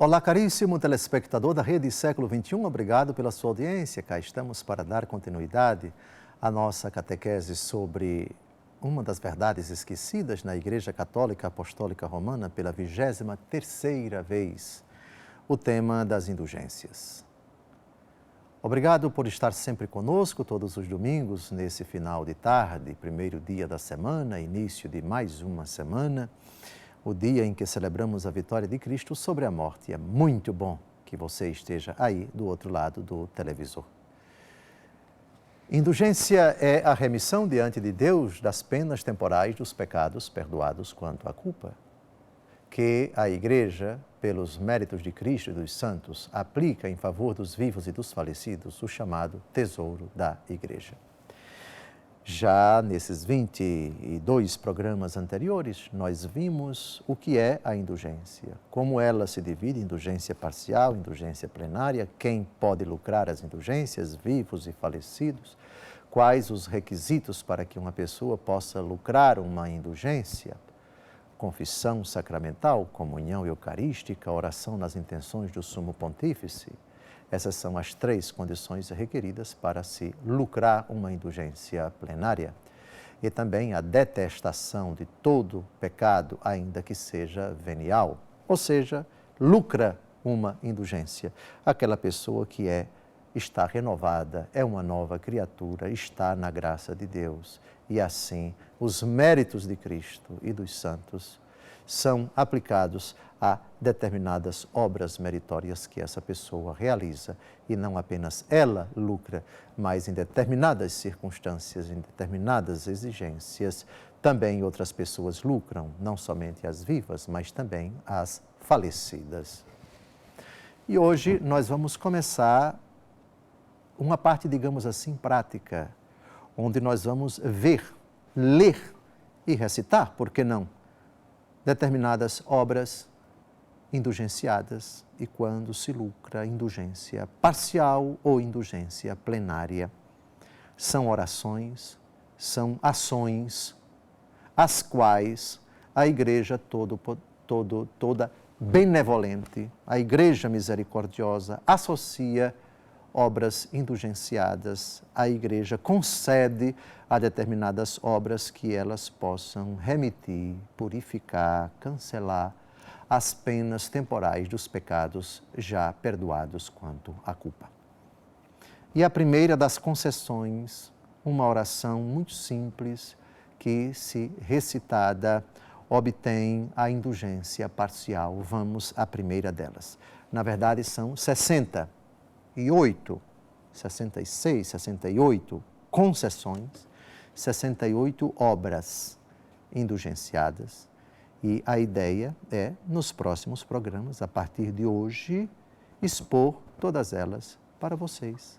Olá, caríssimo telespectador da Rede Século XXI, obrigado pela sua audiência. Cá estamos para dar continuidade à nossa catequese sobre uma das verdades esquecidas na Igreja Católica Apostólica Romana pela 23ª vez, o tema das indulgências. Obrigado por estar sempre conosco todos os domingos, nesse final de tarde, primeiro dia da semana, início de mais uma semana, o dia em que celebramos a vitória de Cristo sobre a morte. É muito bom que você esteja aí do outro lado do televisor. Indulgência é a remissão diante de Deus das penas temporais dos pecados perdoados quanto à culpa, que a Igreja, pelos méritos de Cristo e dos santos, aplica em favor dos vivos e dos falecidos, o chamado tesouro da Igreja. Já nesses 22 programas anteriores, nós vimos o que é a indulgência, como ela se divide em indulgência parcial, indulgência plenária, quem pode lucrar as indulgências, vivos e falecidos, quais os requisitos para que uma pessoa possa lucrar uma indulgência, confissão sacramental, comunhão eucarística, oração nas intenções do Sumo Pontífice. Essas são as 3 condições requeridas para se lucrar uma indulgência plenária. E também a detestação de todo pecado, ainda que seja venial. Ou seja, lucra uma indulgência. Aquela pessoa que está renovada, é uma nova criatura, está na graça de Deus. E assim, os méritos de Cristo e dos santos são aplicados a determinadas obras meritórias que essa pessoa realiza. E não apenas ela lucra, mas em determinadas circunstâncias, em determinadas exigências, também outras pessoas lucram, não somente as vivas, mas também as falecidas. E hoje nós vamos começar uma parte, digamos assim, prática, onde nós vamos ver, ler e recitar, por que não, determinadas obras indulgenciadas e quando se lucra indulgência parcial ou indulgência plenária. São orações, são ações, as quais a Igreja toda benevolente, a Igreja misericordiosa, associa obras indulgenciadas, a Igreja concede a determinadas obras que elas possam remitir, purificar, cancelar as penas temporais dos pecados já perdoados quanto à culpa. E a primeira das concessões, uma oração muito simples que, se recitada, obtém a indulgência parcial. Vamos à primeira delas. Na verdade, são 68, 66, 68 concessões, 68 obras indulgenciadas. E a ideia é, nos próximos programas, a partir de hoje, expor todas elas para vocês.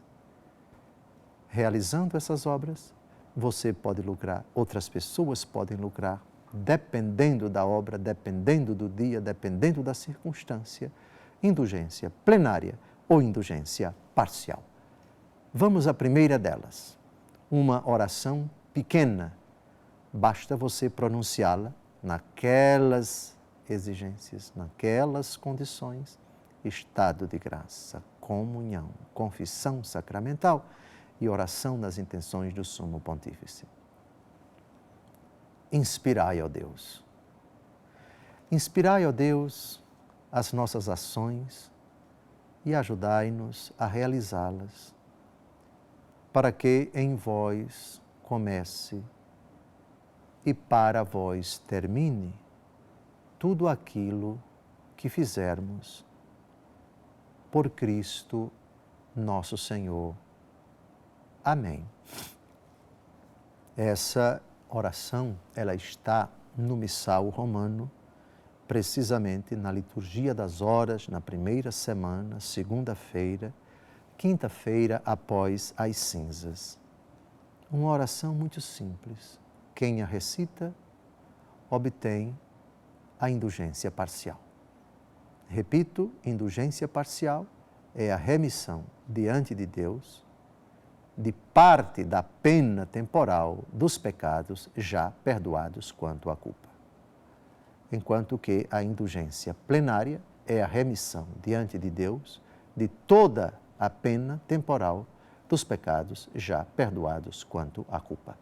Realizando essas obras, você pode lucrar, outras pessoas podem lucrar, dependendo da obra, dependendo do dia, dependendo da circunstância, indulgência plenária ou indulgência parcial. Vamos à primeira delas, uma oração pequena, basta você pronunciá-la naquelas exigências, naquelas condições, estado de graça, comunhão, confissão sacramental e oração nas intenções do Sumo Pontífice. Inspirai, ó Deus. Inspirai, ó Deus, as nossas ações e ajudai-nos a realizá-las, para que em vós comece e para vós termine tudo aquilo que fizermos por Cristo nosso Senhor. Amém. Essa oração, ela está no Missal Romano, precisamente na liturgia das horas, na primeira semana, segunda-feira, quinta-feira após as cinzas. Uma oração muito simples. Quem a recita, obtém a indulgência parcial. Repito, indulgência parcial é a remissão diante de Deus de parte da pena temporal dos pecados já perdoados quanto à culpa. Enquanto que a indulgência plenária é a remissão diante de Deus de toda a pena temporal dos pecados já perdoados quanto à culpa.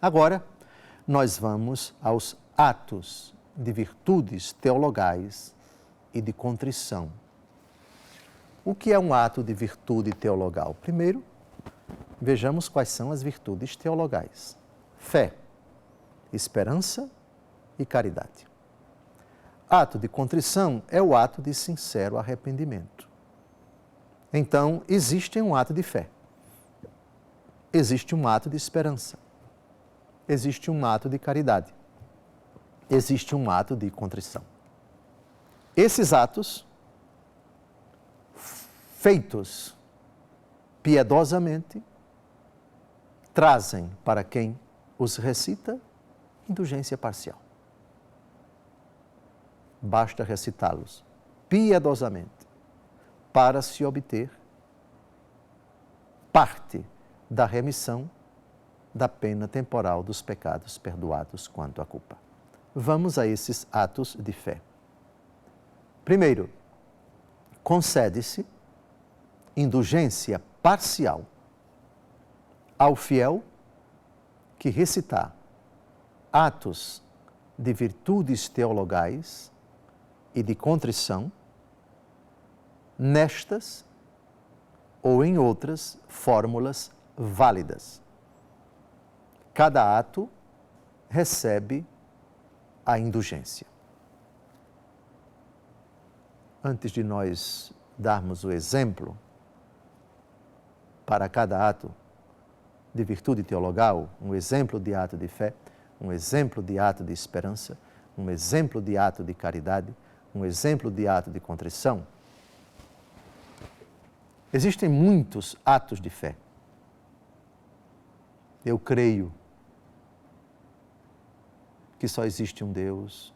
Agora, nós vamos aos atos de virtudes teologais e de contrição. O que é um ato de virtude teologal? Primeiro, vejamos quais são as virtudes teologais: fé, esperança e caridade. Ato de contrição é o ato de sincero arrependimento. Então, existe um ato de fé, existe um ato de esperança, existe um ato de caridade, existe um ato de contrição. Esses atos, feitos piedosamente, trazem para quem os recita indulgência parcial. Basta recitá-los piedosamente para se obter parte da remissão da pena temporal dos pecados perdoados quanto à culpa. Vamos a esses atos de fé. Primeiro, concede-se indulgência parcial ao fiel que recitar atos de virtudes teologais e de contrição nestas ou em outras fórmulas válidas. Cada ato recebe a indulgência. Antes de nós darmos o exemplo para cada ato de virtude teologal, um exemplo de ato de fé, um exemplo de ato de esperança, um exemplo de ato de caridade, um exemplo de ato de contrição, existem muitos atos de fé. Eu creio que só existe um Deus.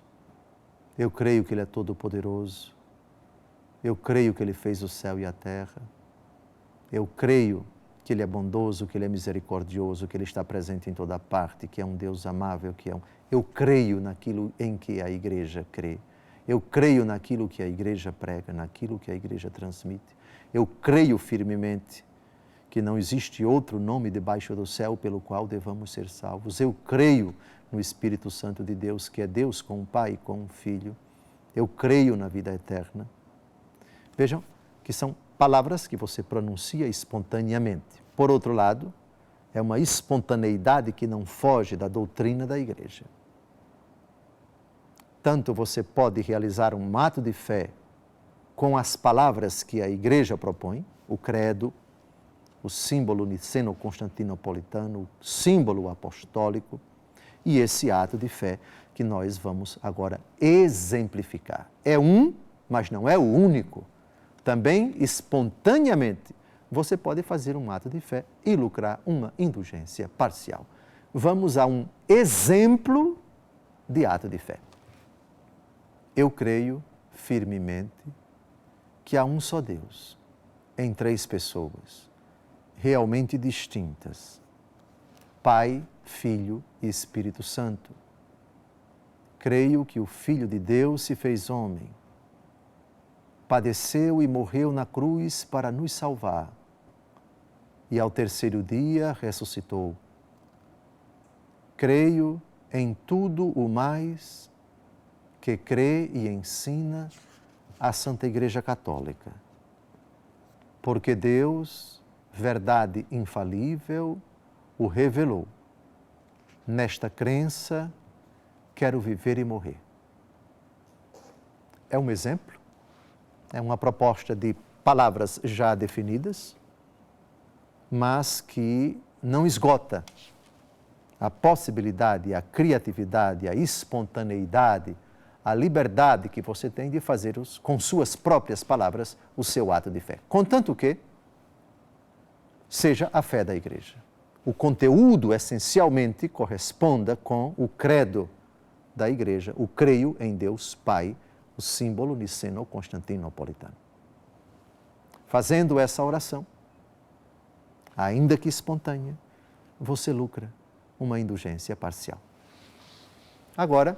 Eu creio que Ele é todo-poderoso. Eu creio que Ele fez o céu e a terra. Eu creio que Ele é bondoso, que Ele é misericordioso, que Ele está presente em toda parte, que é um Deus amável, Eu creio naquilo em que a Igreja crê. Eu creio naquilo que a Igreja prega, naquilo que a Igreja transmite. Eu creio firmemente que não existe outro nome debaixo do céu pelo qual devamos ser salvos. Eu creio no Espírito Santo de Deus, que é Deus com o Pai e com o Filho. Eu creio na vida eterna. Vejam que são palavras que você pronuncia espontaneamente. Por outro lado, é uma espontaneidade que não foge da doutrina da Igreja. Tanto você pode realizar um ato de fé com as palavras que a Igreja propõe, o credo, o símbolo niceno-constantinopolitano, o símbolo apostólico, e esse ato de fé que nós vamos agora exemplificar. É um, mas não é o único. Também, espontaneamente, você pode fazer um ato de fé e lucrar uma indulgência parcial. Vamos a um exemplo de ato de fé. Eu creio firmemente que há um só Deus, em três pessoas, realmente distintas: Pai, Filho e Espírito Santo. Creio que o Filho de Deus se fez homem, padeceu e morreu na cruz para nos salvar, e ao terceiro dia ressuscitou. Creio em tudo o mais que crê e ensina a Santa Igreja Católica, porque Deus, verdade infalível, o revelou. Nesta crença, quero viver e morrer. É um exemplo, é uma proposta de palavras já definidas, mas que não esgota a possibilidade, a criatividade, a espontaneidade, a liberdade que você tem de fazer com suas próprias palavras o seu ato de fé. Contanto que seja a fé da Igreja. O conteúdo essencialmente corresponda com o credo da Igreja, o creio em Deus Pai, o símbolo niceno-constantinopolitano. Fazendo essa oração, ainda que espontânea, você lucra uma indulgência parcial. Agora,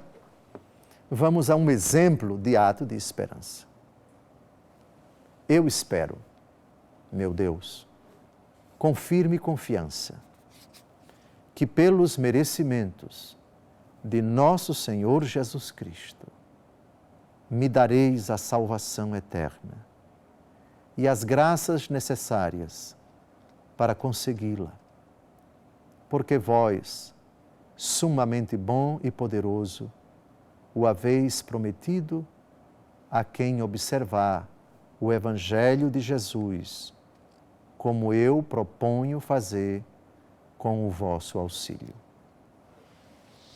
vamos a um exemplo de ato de esperança. Eu espero, meu Deus, com firme confiança, que pelos merecimentos de nosso Senhor Jesus Cristo, me dareis a salvação eterna e as graças necessárias para consegui-la. Porque vós, sumamente bom e poderoso, o haveis prometido a quem observar o Evangelho de Jesus, como eu proponho fazer com o vosso auxílio.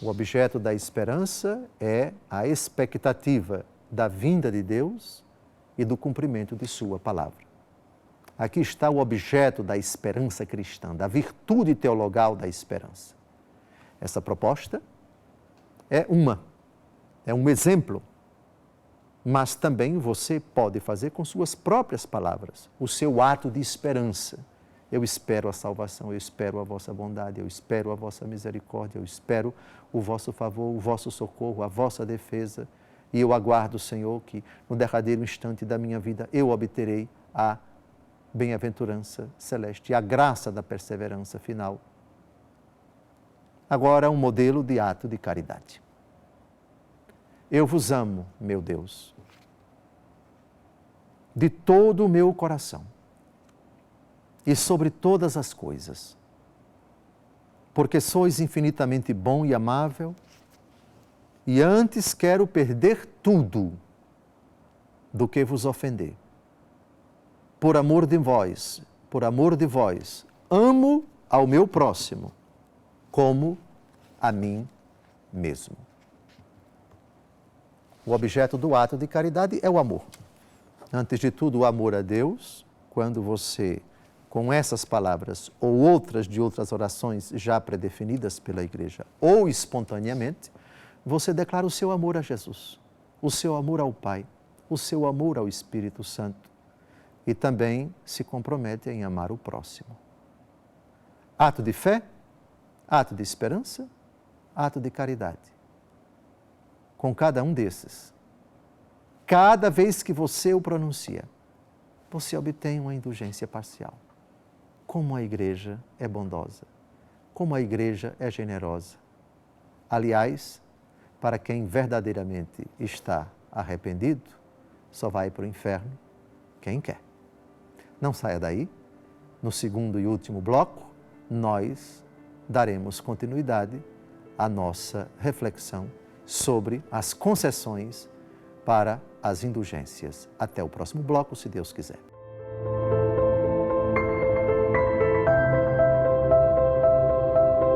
O objeto da esperança é a expectativa da vinda de Deus e do cumprimento de sua palavra. Aqui está o objeto da esperança cristã, da virtude teologal da esperança. Essa proposta é um exemplo, mas também você pode fazer com suas próprias palavras, o seu ato de esperança. Eu espero a salvação, eu espero a vossa bondade, eu espero a vossa misericórdia, eu espero o vosso favor, o vosso socorro, a vossa defesa. E eu aguardo, Senhor, que no derradeiro instante da minha vida eu obterei a bem-aventurança celeste, a graça da perseverança final. Agora, um modelo de ato de caridade. Eu vos amo, meu Deus, de todo o meu coração e sobre todas as coisas, porque sois infinitamente bom e amável, e antes quero perder tudo do que vos ofender. Por amor de vós, amo ao meu próximo como a mim mesmo. O objeto do ato de caridade é o amor. Antes de tudo, o amor a Deus, quando você, com essas palavras ou outras de outras orações já predefinidas pela Igreja, ou espontaneamente, você declara o seu amor a Jesus, o seu amor ao Pai, o seu amor ao Espírito Santo e também se compromete em amar o próximo. Ato de fé, ato de esperança, ato de caridade. Com cada um desses, cada vez que você o pronuncia, você obtém uma indulgência parcial. Como a Igreja é bondosa, como a Igreja é generosa. Aliás, para quem verdadeiramente está arrependido, só vai para o inferno quem quer. Não saia daí. No segundo e último bloco, nós daremos continuidade à nossa reflexão sobre as concessões para as indulgências. Até o próximo bloco, se Deus quiser.